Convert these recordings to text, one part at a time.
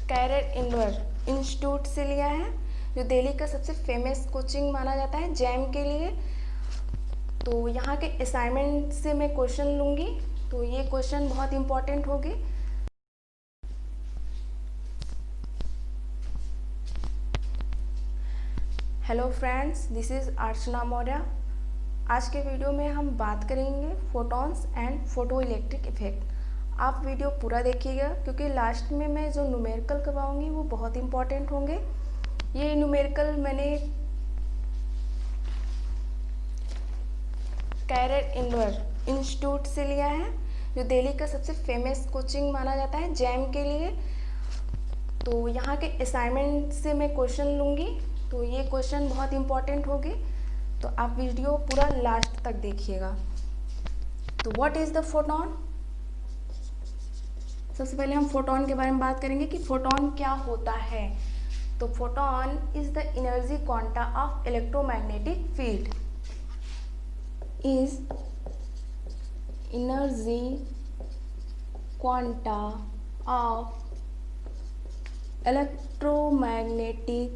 Career institute से लिया है, जो दिल्ली का सबसे फेमस कोचिंग माना जाता है जैम के लिए। तो यहाँ के असाइनमेंट से मैं क्वेश्चन लूँगी, तो ये क्वेश्चन बहुत इम्पोर्टेंट होगी। हेलो फ्रेंड्स, दिस इज़ अर्चना मौर्य। आज के वीडियो में हम बात करेंगे photons and photo electric effect. आप वीडियो पूरा देखिएगा क्योंकि लास्ट में मैं जो न्यूमेरिकल करवाऊंगी वो बहुत इंपॉर्टेंट होंगे। ये न्यूमेरिकल मैंने कैरियर इंस्टीट्यूट से लिया है, जो दिल्ली का सबसे फेमस कोचिंग माना जाता है जैम के लिए। तो यहाँ के असाइनमेंट से मैं क्वेश्चन लूँगी, तो ये क्वेश्चन बहुत इंपॉर्टेंट होगी, तो आप वीडियो पूरा लास्ट तक देखिएगा। तो व्हाट इज़ द फोटॉन? सबसे पहले हम फोटॉन के बारे में बात करेंगे कि फोटॉन क्या होता है। तो photon is the energy quanta of electromagnetic field, is energy quanta of electromagnetic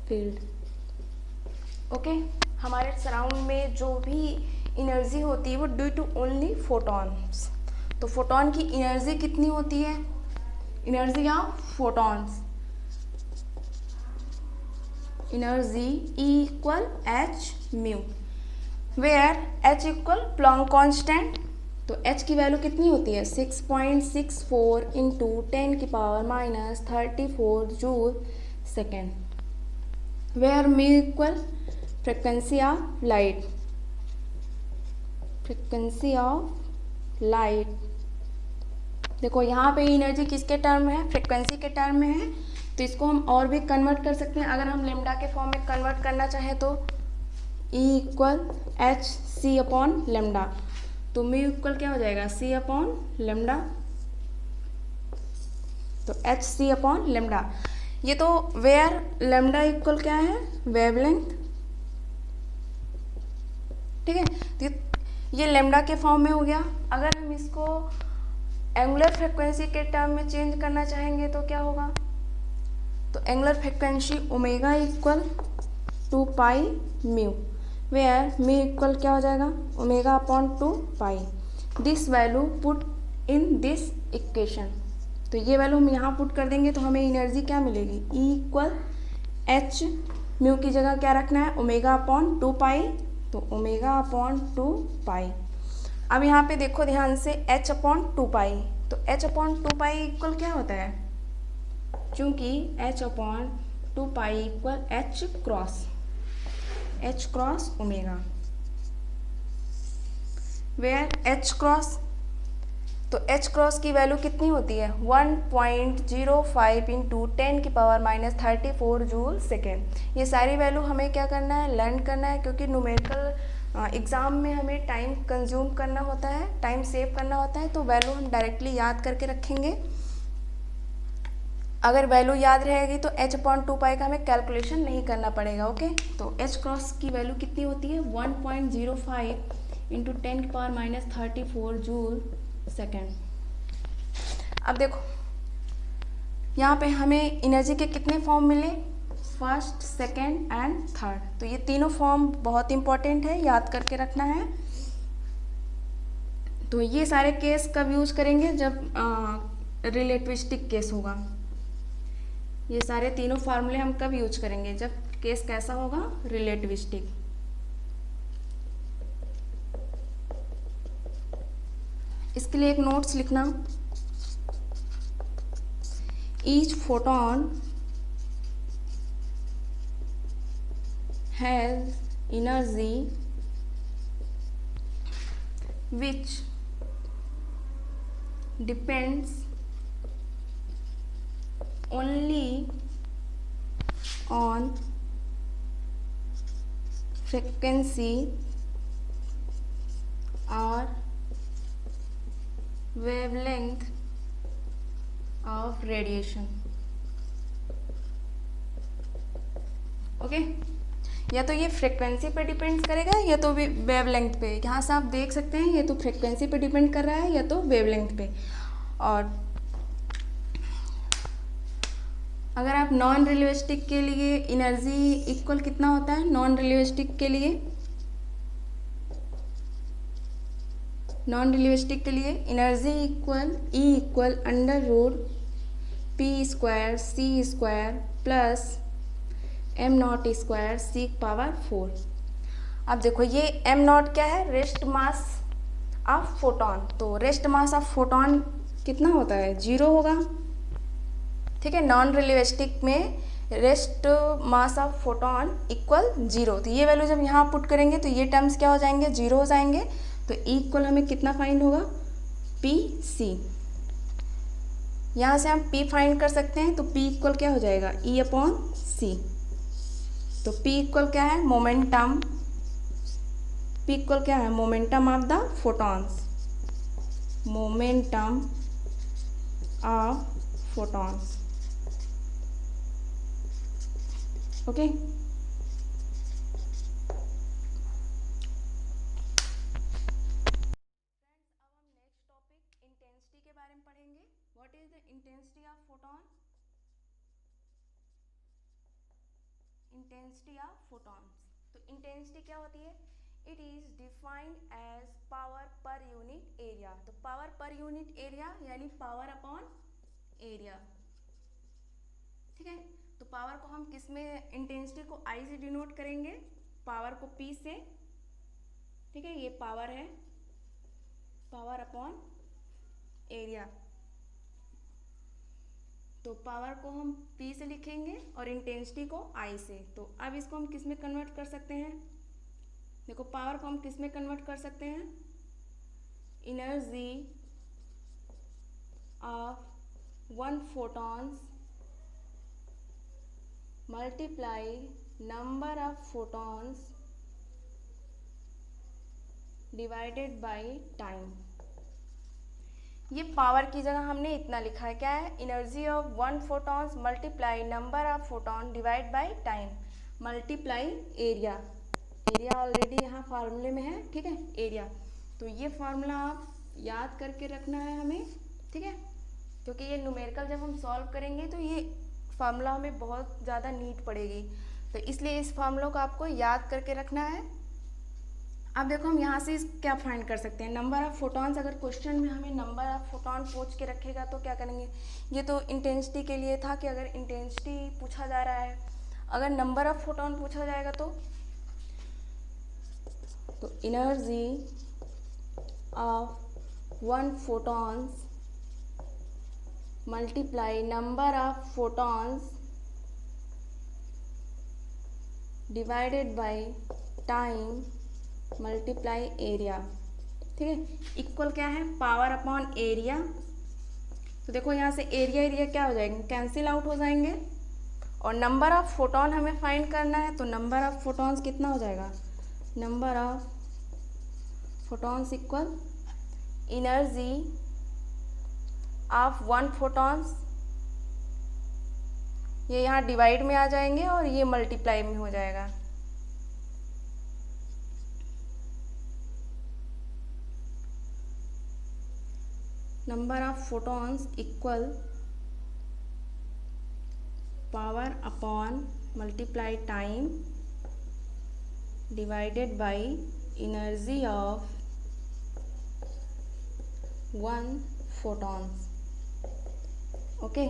field. Okay, हमारे सराउंड में जो भी एनर्जी होती है वो ड्यू टू ओनली फोटॉन्स। तो फोटॉन की एनर्जी कितनी होती है? Energy of photons, energy equal H mu, where H equal Planck constant. तो एच की वैल्यू कितनी होती है? 6.64 into 10⁻34 joule second, where mu equal frequency of light, frequency of light. देखो यहाँ पे एनर्जी किसके टर्म में है? फ्रिक्वेंसी के टर्म में है। तो इसको हम और भी कन्वर्ट कर सकते हैं। अगर हम लेमडा के फॉर्म में कन्वर्ट करना चाहें तो E equal H C upon lambda, तो म्यू इक्वल क्या हो जाएगा? C अपॉन लेमडा, तो एच सी अपॉन लेमडा। ये तो वेयर लेमडा इक्वल क्या है? वेवलेंथ। ठीक है, तो ये लेमडा के फॉर्म में हो गया। अगर हम इसको एंगुलर फ्रिक्वेंसी के टर्म में चेंज करना चाहेंगे तो क्या होगा? तो angular frequency omega equal 2 pi mu, where mu equal क्या हो जाएगा? Omega upon 2 pi. This value put in this equation, तो ये वैल्यू हम यहाँ पुट कर देंगे तो हमें एनर्जी क्या मिलेगी? E इक्वल एच, म्यू की जगह क्या रखना है? ओमेगा अपॉन 2 पाई, तो ओमेगा अपॉन 2 पाई। अब यहाँ पे देखो ध्यान से, h अपॉन 2 पाई, तो h अपॉन 2 पाई इक्वल क्या होता है? चूँकि h upon 2 pi equal h cross omega, where h cross, तो h क्रॉस की वैल्यू कितनी होती है? 1.05 इंटू 10⁻34 जूल सेकेंड। ये सारी वैल्यू हमें क्या करना है? लर्न करना है, क्योंकि न्यूमेरिकल एग्ज़ाम में हमें टाइम कंज्यूम करना होता है, टाइम सेव करना होता है, तो वैल्यू हम डायरेक्टली याद करके रखेंगे। अगर वैल्यू याद रहेगी तो h अपॉन 2 पाई का हमें कैलकुलेशन नहीं करना पड़ेगा। ओके, तो h क्रॉस की वैल्यू कितनी होती है? 1.05 इंटू 10⁻34 जूल सेकेंड। अब देखो यहाँ पे हमें एनर्जी के कितने फॉर्म मिले? First, second and third. तो ये तीनों फॉर्म बहुत इंपॉर्टेंट है, याद करके रखना है। तो ये सारे केस कब यूज करेंगे? जब रिलेटिविस्टिक केस होगा। ये सारे तीनों फार्मूले हम कब यूज करेंगे? जब केस कैसा होगा? रिलेटिविस्टिक। इसके लिए एक नोट्स लिखना, each photon has energy which depends only on frequency or wavelength of radiation। Okay, या तो ये फ्रिक्वेंसी पे डिपेंड करेगा या तो वेवलेंथ पे। यहाँ से आप देख सकते हैं ये तो फ्रिक्वेंसी पे डिपेंड कर रहा है या तो वेवलेंथ पे। और अगर आप नॉन रिलेटिविस्टिक के लिए एनर्जी इक्वल कितना होता है, नॉन रिलेटिविस्टिक के लिए, नॉन रिलेटिविस्टिक के लिए energy equal E equal under root p square c square plus m naught square c power 4। अब देखो ये एम नॉट क्या है, रेस्ट मास ऑफ फोटोन। तो रेस्ट मास ऑफ फोटोन कितना होता है, 0 होगा, ठीक है। नॉन रिलेटिविस्टिक में rest mass of photon equal 0। तो ये वैल्यू जब यहाँ पुट करेंगे तो ये टर्म्स क्या हो जाएंगे, 0 हो जाएंगे। तो E इक्वल हमें कितना फाइंड होगा, पी सी। यहाँ से हम P फाइंड कर सकते हैं, तो P इक्वल क्या हो जाएगा, E अपॉन सी। तो P इक्वल क्या है, मोमेंटम, P इक्वल क्या है, momentum of the photons, momentum of photons, okay. Intensity के बारे में पढ़ेंगे। What is the intensity of photon, intensity of photons. तो इंटेंसिटी क्या होती है, it is defined as power per unit area. तो पावर पर यूनिट एरिया यानी पावर अपॉन एरिया, ठीक है। तो पावर को हम किस में, इंटेंसिटी को आई से डिनोट करेंगे, पावर को पी से, ठीक है। ये पावर है, पावर अपॉन एरिया। तो पावर को हम P से लिखेंगे और इंटेंसिटी को I से। तो अब इसको हम किस में कन्वर्ट कर सकते हैं, देखो पावर को हम किस में कन्वर्ट कर सकते हैं, energy of 1 photons multiply number of photons divided by time. ये पावर की जगह हमने इतना लिखा है, क्या है, energy of 1 photons multiply number of photon divide by time multiply area. Area already यहाँ फार्मूले में है, ठीक है, एरिया। तो ये फार्मूला आप याद करके रखना है हमें, ठीक है, क्योंकि ये न्यूमेरिकल जब हम सॉल्व करेंगे तो ये फार्मूला हमें बहुत ज़्यादा नीड पड़ेगी। तो इसलिए इस फार्मूला को आपको याद करके रखना है। अब देखो हम यहाँ से क्या फाइंड कर सकते हैं, नंबर ऑफ फोटॉन्स। अगर क्वेश्चन में हमें नंबर ऑफ फोटॉन पूछ के रखेगा तो क्या करेंगे, ये तो इंटेंसिटी के लिए था कि अगर इंटेंसिटी पूछा जा रहा है, अगर नंबर ऑफ फोटॉन पूछा जाएगा तो energy of 1 photons multiply number of photons divided by time multiply area, ठीक है। इक्वल क्या है, पावर अपॉन एरिया। तो देखो यहाँ से एरिया एरिया क्या हो जाएंगे, कैंसिल आउट हो जाएंगे। और नंबर ऑफ फोटॉन हमें फाइंड करना है, तो नंबर ऑफ फोटॉन्स कितना हो जाएगा, number of photons equal energy of 1 photons, ये यहाँ डिवाइड में आ जाएंगे और ये मल्टीप्लाई में हो जाएगा। Number of photons equal power upon multiply time divided by energy of 1 photons, okay.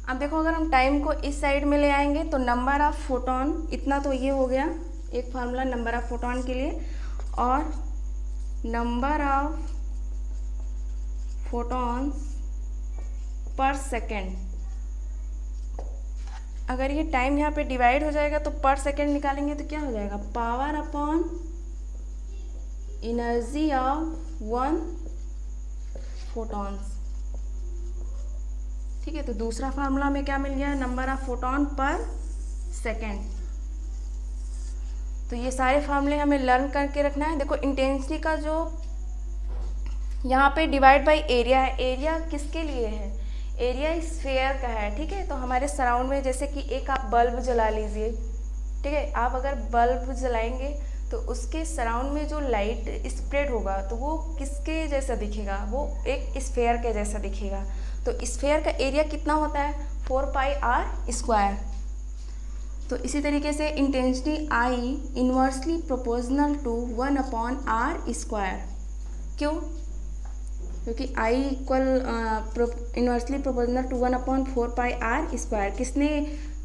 अब देखो अगर हम टाइम को इस साइड में ले आएंगे तो नंबर ऑफ फोटॉन इतना, तो ये हो गया एक फार्मूला नंबर ऑफ फोटॉन के लिए, और number of photons per second. अगर ये टाइम यहाँ पे डिवाइड हो जाएगा तो पर सेकेंड निकालेंगे तो क्या हो जाएगा, power upon energy of 1 photons, ठीक है। तो दूसरा फार्मूला में क्या मिल गया, नंबर ऑफ फोटॉन पर सेकेंड। तो ये सारे फार्मूले हमें लर्न करके रखना है। देखो इंटेंसिटी का जो यहाँ पे डिवाइड बाय एरिया है, एरिया किसके लिए है, एरिया स्फीयर का है, ठीक है। तो हमारे सराउंड में जैसे कि एक आप बल्ब जला लीजिए, ठीक है। आप अगर बल्ब जलाएंगे तो उसके सराउंड में जो लाइट स्प्रेड होगा तो वो किसके जैसा दिखेगा, वो एक स्फेयर के जैसा दिखेगा। तो स्फेयर का एरिया कितना होता है, 4πr²। तो इसी तरीके से intensity I inversely proportional to 1/r²। क्यों? क्योंकि I equal inversely proportional to 1/4πr²।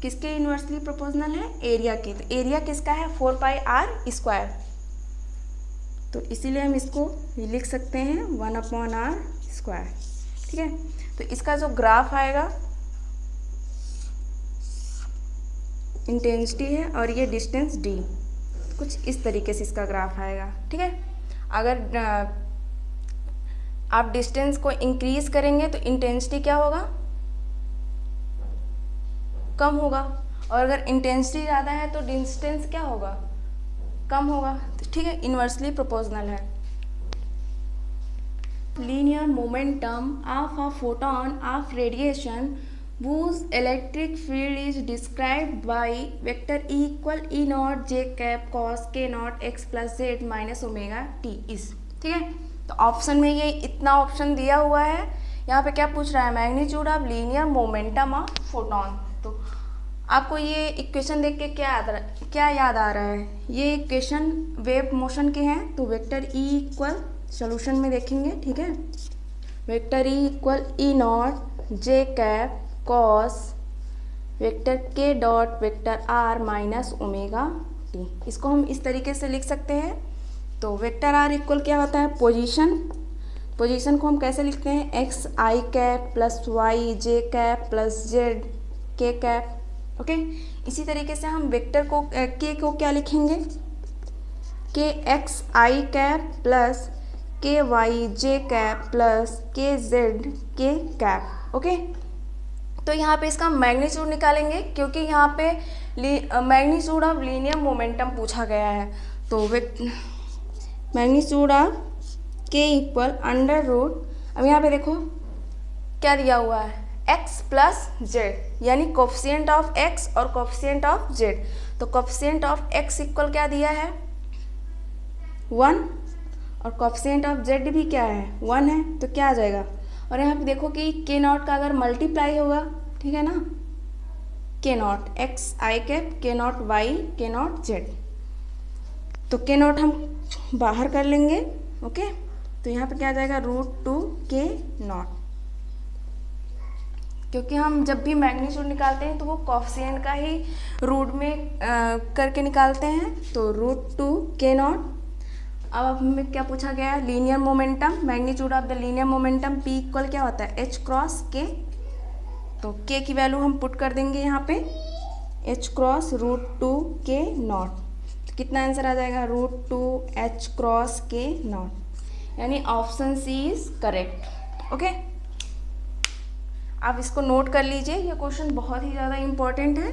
किसके इन्वर्सली प्रोपोर्शनल है, एरिया के। तो एरिया किसका है, 4πr²। तो इसीलिए हम इसको लिख सकते हैं 1/r²। ठीक है। तो इसका जो ग्राफ आएगा, इंटेंसिटी है और ये डिस्टेंस d, कुछ इस तरीके से इसका ग्राफ आएगा। ठीक है। अगर आप डिस्टेंस को इंक्रीज करेंगे तो इंटेंसिटी क्या होगा, कम होगा। और अगर इंटेंसिटी ज़्यादा है तो डिस्टेंस क्या होगा, कम होगा। तो ठीक है, इन्वर्सली प्रोपोर्शनल है। Linear momentum of a photon of radiation whose electric field is described by vector E equal E0 j cap cos k naught x plus z minus omega t is। ठीक है। तो option में ये इतना option दिया हुआ है। यहाँ पे क्या पूछ रहा है, magnitude of linear momentum of photon. तो आपको ये इक्वेशन देख के क्या याद आ रहा है, ये इक्वेशन वेव मोशन के हैं। तो वेक्टर E इक्वल सोल्यूशन में देखेंगे। ठीक है। Vector E equal E0 j cap cos vector के dot vector r minus omega T. इसको हम इस तरीके से लिख सकते हैं। तो वेक्टर r इक्वल क्या होता है, पोजीशन को हम कैसे लिखते हैं, एक्स आई कैप प्लस वाई जे कैप प्लस जेड के कैप। ओके। इसी तरीके से हम वेक्टर को के को क्या लिखेंगे, के एक्स आई कैप प्लस के वाई जे कैप प्लस के जेड के कैप। ओके। तो यहाँ पे इसका मैग्नीट्यूड निकालेंगे, क्योंकि यहाँ पे मैग्नीट्यूड ऑफ लीनियर मोमेंटम पूछा गया है। तो मैग्नीट्यूड ऑफ के इक्वल अंडर रूट, अब यहाँ पे देखो क्या दिया हुआ है, x प्लस जेड, यानी कोफिशिएंट ऑफ x और कोफिशिएंट ऑफ z। तो कोफिशिएंट ऑफ x इक्वल क्या दिया है, 1, और कोफिशिएंट ऑफ z भी क्या है, 1 है। तो क्या आ जाएगा, और यहाँ पे देखो कि के नॉट का अगर मल्टीप्लाई होगा, ठीक है ना, के नॉट एक्स आई कैप, के नॉट वाई, के नॉट जेड। तो के नॉट हम बाहर कर लेंगे। ओके। तो यहाँ पे क्या आ जाएगा, √2 के नॉट। क्योंकि हम जब भी मैग्नीट्यूड निकालते हैं तो वो कोफिशिएंट का ही रूट में करके निकालते हैं। तो √2 के नॉट। अब हमें क्या पूछा गया है, linear momentum, magnitude of the linear momentum P equal क्या होता है, h क्रॉस k। तो k की वैल्यू हम पुट कर देंगे यहाँ पे, h क्रॉस √2 के नॉट। तो कितना आंसर आ जाएगा, √2 h क्रॉस के नॉट, यानी option C is correct. Okay. आप इसको नोट कर लीजिए, ये क्वेश्चन बहुत ही ज़्यादा इम्पोर्टेंट है।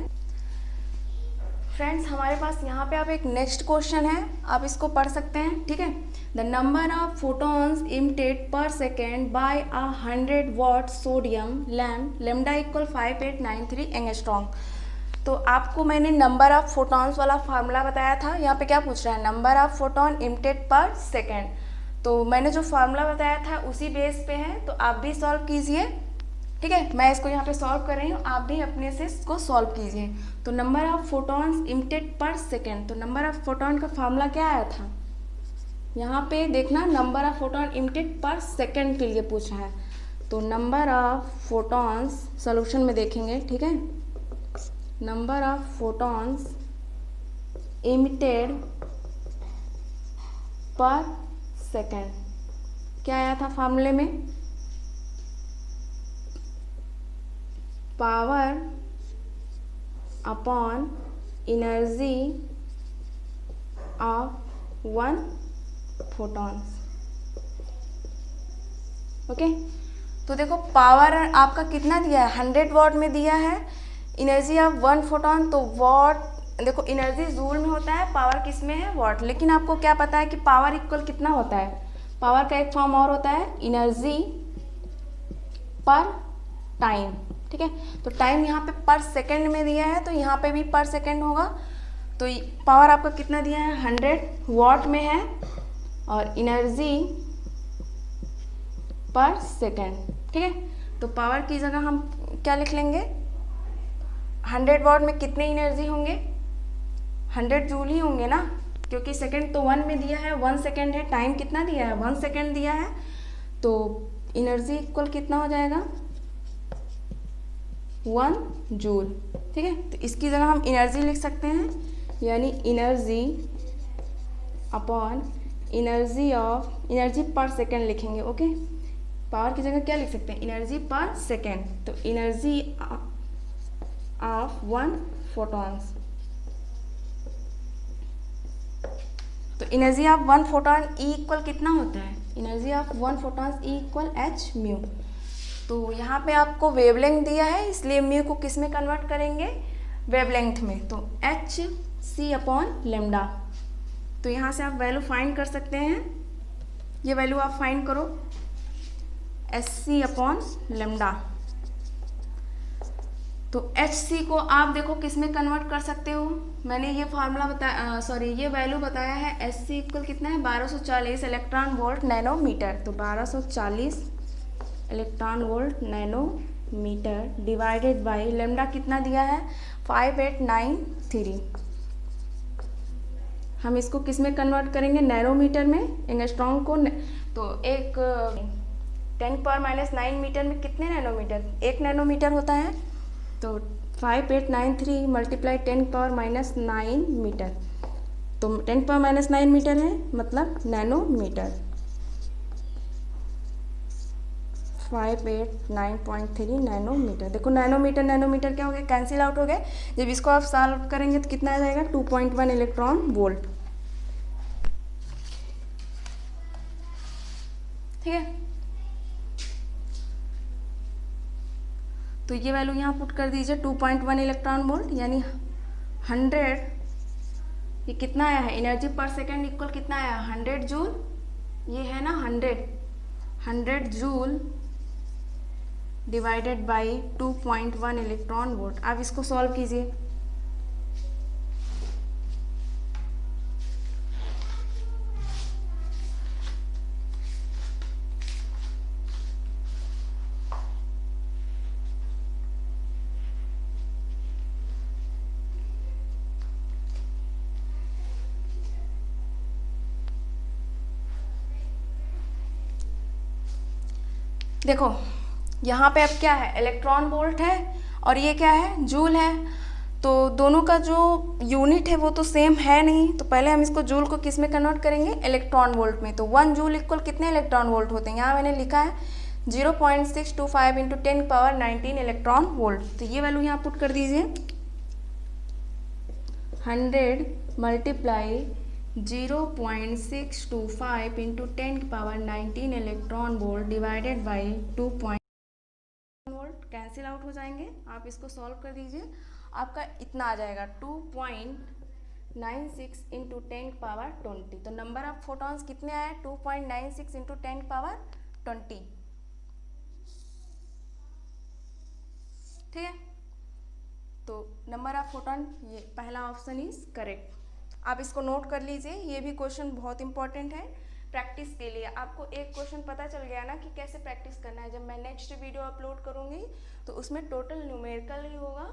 फ्रेंड्स, हमारे पास यहाँ पे आप एक नेक्स्ट क्वेश्चन है, आप इसको पढ़ सकते हैं। ठीक है। The number of photons emitted per second by a 100 watt sodium lamp lambda equal 5893 angstrom. तो आपको मैंने नंबर ऑफ फोटॉन्स वाला फार्मूला बताया था। यहाँ पे क्या पूछ रहा है, number of photon emitted per second. तो मैंने जो फार्मूला बताया था उसी बेस पे है, तो आप भी सॉल्व कीजिए। ठीक है। मैं इसको यहाँ पे सॉल्व कर रही हूँ, आप भी अपने से इसको सॉल्व कीजिए। तो number of photons emitted per second, तो नंबर ऑफ फोटॉन का फार्मूला क्या आया था, यहाँ पे देखना, number of photon emitted per second के लिए पूछ रहा है। तो नंबर ऑफ फोटॉन्स सोल्यूशन में देखेंगे। ठीक है। Number of photons emitted per second क्या आया था फार्मूले में, power upon energy of 1 photons. Okay. तो देखो पावर आपका कितना दिया है, 100 वाट में दिया है, एनर्जी ऑफ 1 फोटॉन। तो वाट देखो, एनर्जी जूल में होता है, पावर किस में है, वाट। लेकिन आपको क्या पता है कि पावर इक्वल कितना होता है, पावर का एक फॉर्म और होता है, एनर्जी पर टाइम। ठीक है। तो टाइम यहाँ पे पर सेकेंड में दिया है, तो यहाँ पे भी पर सेकेंड होगा। तो पावर आपका कितना दिया है, 100 वॉट में है, और एनर्जी पर सेकेंड। ठीक है, तो पावर की जगह हम क्या लिख लेंगे, 100 वॉट में कितने एनर्जी होंगे, 100 जूल ही होंगे ना, क्योंकि सेकेंड तो 1 में दिया है, 1 सेकेंड है, टाइम कितना दिया है, 1 सेकेंड दिया है, तो एनर्जी इक्वल कितना हो जाएगा, 1 जूल। ठीक है, तो इसकी जगह हम एनर्जी लिख सकते हैं, यानी एनर्जी अपॉन एनर्जी पर सेकेंड लिखेंगे। ओके, पावर की जगह क्या लिख सकते हैं, एनर्जी पर सेकेंड, तो एनर्जी ऑफ 1 फोटॉन्स, तो energy of 1 photon E equal कितना होता है, energy of 1 photons E equal H mu. तो यहाँ पे आपको वेवलेंथ दिया है, इसलिए म्यू को किस में कन्वर्ट करेंगे, वेवलेंथ में, तो एच सी अपॉन लेमडा। तो यहाँ से आप वैल्यू फाइंड कर सकते हैं, ये वैल्यू आप फाइंड करो, एच सी अपॉन लेमडा। तो एच सी को आप देखो किस में कन्वर्ट कर सकते हो, मैंने ये फार्मूला बताया, ये वैल्यू बताया है, एच सी इक्वल कितना है, 1240 इलेक्ट्रॉन वोल्ट नैनोमीटर। तो 1240 electron volt nanometre divided by lambda कितना दिया है, 5893। हम इसको किस में कन्वर्ट करेंगे, नैनोमीटर में, एंगस्ट्रॉम को तो एक 10⁻⁹ मीटर में कितने नैनोमीटर, 1 नैनोमीटर होता है, तो 5893 मल्टीप्लाई 10⁻⁹ मीटर, तो 10⁻⁹ मीटर है, मतलब नैनोमीटर, 589.3 नैनोमीटर। देखो नैनोमीटर क्या हो गया, कैंसिल आउट हो गए, जब इसको आप सॉल्व करेंगे तो कितना आ जाएगा, 2.1 इलेक्ट्रॉन वोल्ट। ठीक है, तो ये वैल्यू यहाँ पुट कर दीजिए, 2.1 इलेक्ट्रॉन वोल्ट, यानी 100, ये कितना आया है, एनर्जी पर सेकेंड इक्वल कितना आया, 100 जूल, ये है ना 100 joule divided by 2.1 electron volt. अब इसको सॉल्व कीजिए, देखो यहाँ पे अब क्या है, इलेक्ट्रॉन वोल्ट है और ये क्या है, जूल है, तो दोनों का जो यूनिट है वो तो सेम है नहीं, तो पहले हम इसको जूल को किस में कन्वर्ट करेंगे, इलेक्ट्रॉन वोल्ट में। तो 1 जूल इक्वल कितने इलेक्ट्रॉन वोल्ट होते हैं, यहाँ मैंने लिखा है 0.625 इंटू 10⁻⁹ इलेक्ट्रॉन वोल्ट। तो ये वैल्यू यहाँ पुट कर दीजिए, 100 multiply 0.625 into 10⁻⁹ electron volt divided by 2 volt, cancel out हो जाएंगे। आप इसको सॉल्व कर दीजिए, आपका इतना आ जाएगा 2.96 इंटू 10⁻20। तो नंबर ऑफ फोटॉन्स कितने आए, 2.96 इंटू 10⁻20। ठीक है, तो नंबर ऑफ फोटॉन, ये पहला ऑप्शन इज करेक्ट। आप इसको नोट कर लीजिए, ये भी क्वेश्चन बहुत इंपॉर्टेंट है प्रैक्टिस के लिए। आपको एक क्वेश्चन पता चल गया ना कि कैसे प्रैक्टिस करना है। जब मैं नेक्स्ट वीडियो अपलोड करूँगी तो उसमें टोटल न्यूमेरिकल ही होगा,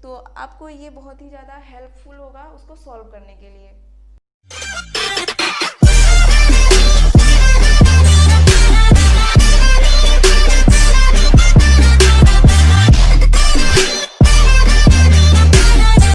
तो आपको ये बहुत ही ज़्यादा हेल्पफुल होगा उसको सॉल्व करने के लिए।